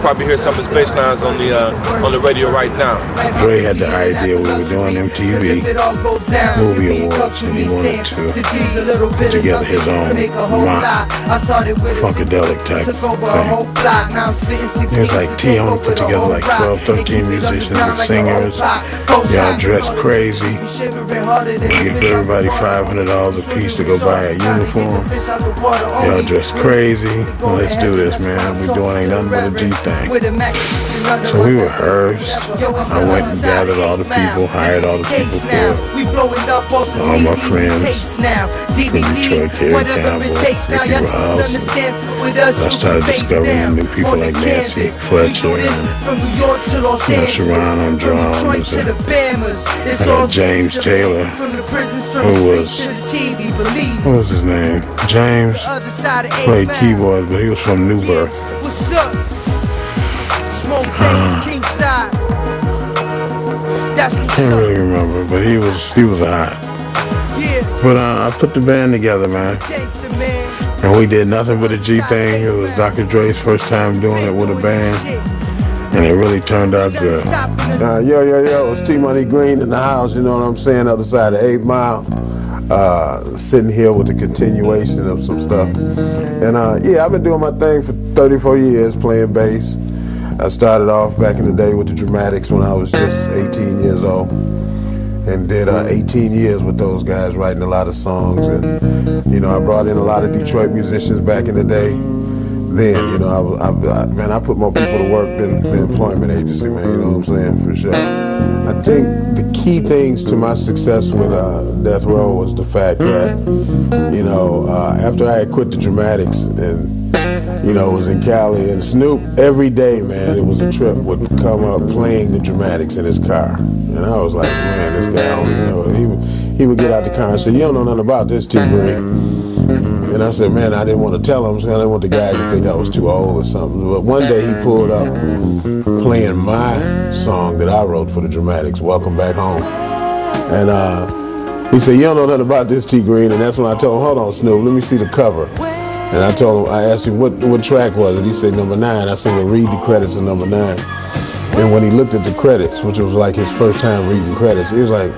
probably hear some of his bass lines on the radio right now. Dre had the idea. We were doing MTV Movie Awards, and he wanted to put together his own rock, funkadelic type thing. It was like T.Money put together like 12, 13 musicians with singers. Y'all dressed crazy. We give everybody $500 a piece to go buy a uniform. Y'all dressed crazy. Well, let's do this, man. We doing ain't nothing but a G thing. So we rehearsed. I went and gathered all the people, hired all the people for it. All my friends from Detroit, Terry Campbell, Ricky Rouse. I started discovering new people like Nancy Fletcher and Sharon on drums. I got James Taylor, who was, what was his name? James played keyboard, but he was from New Birth. Can't really remember, but he was hot. But I put the band together, man, and we did nothing but a G thing. It was Dr. Dre's first time doing it with a band, and it really turned out good. Yo, it's T.Money Green in the house, you know what I'm saying, other side of 8 Mile. Sitting here with the continuation of some stuff. And yeah, I've been doing my thing for 34 years, playing bass. I started off back in the day with the Dramatics when I was just 18 years old, and did 18 years with those guys, writing a lot of songs. And you know, I brought in a lot of Detroit musicians back in the day. Then, you know, I put more people to work than the employment agency, man, you know what I'm saying, for sure. I think the key things to my success with Death Row was the fact that, you know, after I had quit the Dramatics and, you know, was in Cali, and Snoop, every day, man, it was a trip, would come up playing the Dramatics in his car. And I was like, man, this guy, I don't even know it. He would get out the car and say, you don't know nothing about this, T. Green. And I said, man, I didn't want to tell him, so I didn't want the guy to think I was too old or something. But one day he pulled up playing my song that I wrote for the Dramatics, Welcome Back Home. And he said, you don't know nothing about this, T. Green. And that's when I told him, hold on, Snoop, let me see the cover. And I told him, I asked him what track was it. He said number 9. I said, well, read the credits of number 9. And when he looked at the credits, which was like his first time reading credits, he was like,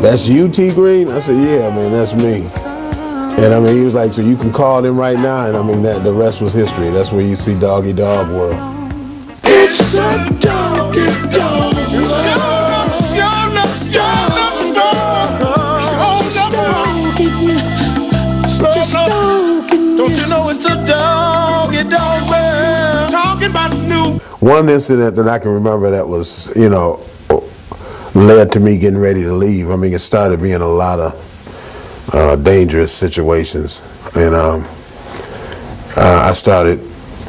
that's you, T. Green? I said, yeah, man, that's me. And I mean, he was like, so you can call him right now, and I mean, the rest was history. That's where you see Doggy Dog World. It's a doggy dog world. Don't you know it's a doggy dog world? Talking about Snoop. One incident that I can remember that was, you know, led to me getting ready to leave. I mean, it started being a lot of dangerous situations, and I started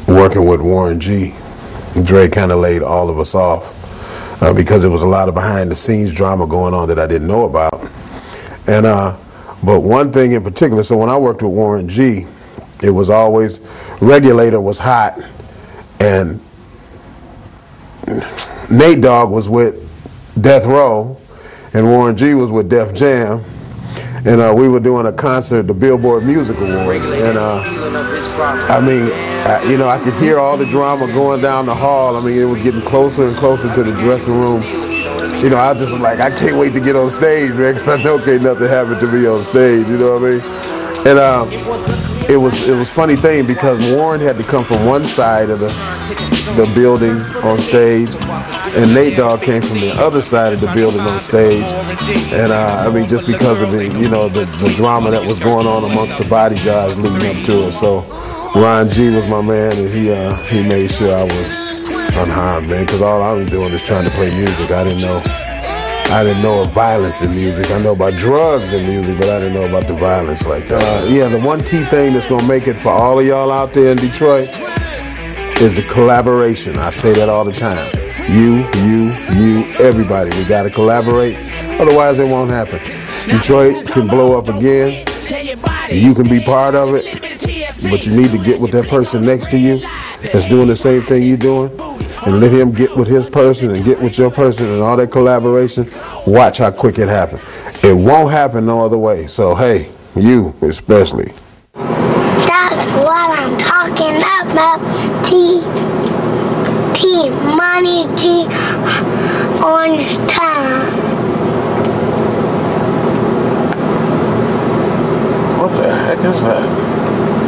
working with Warren G. Dre kind of laid all of us off because there was a lot of behind-the-scenes drama going on that I didn't know about. And but one thing in particular, so when I worked with Warren G, it was always, Regulator was hot, and Nate Dogg was with Death Row, and Warren G was with Def Jam. And we were doing a concert, the Billboard Music Awards, and I mean, you know, I could hear all the drama going down the hall. I mean, it was getting closer and closer to the dressing room. You know, I just was like, I can't wait to get on stage, man, because I know can't nothing happen to me on stage, you know what I mean? And it was funny thing because Warren had to come from one side of the building on stage, and Nate Dogg came from the other side of the building on stage. And I mean, just because of the, you know, the drama that was going on amongst the bodyguards leading up to it. So Ron G was my man, and he made sure I was unharmed, man, because all I was doing is trying to play music. I didn't know of violence in music. I know about drugs in music, but I didn't know about the violence like that. Yeah, the one key thing that's gonna make it for all of y'all out there in Detroit is the collaboration. I say that all the time. You, everybody. We gotta collaborate, otherwise it won't happen. Detroit can blow up again. You can be part of it, but you need to get with that person next to you that's doing the same thing you're doing, and let him get with his person and get with your person, and all that collaboration. Watch how quick it happens. It won't happen no other way. So hey, you especially. That's what I'm talking about, T. T.Money G on time. What the heck is that?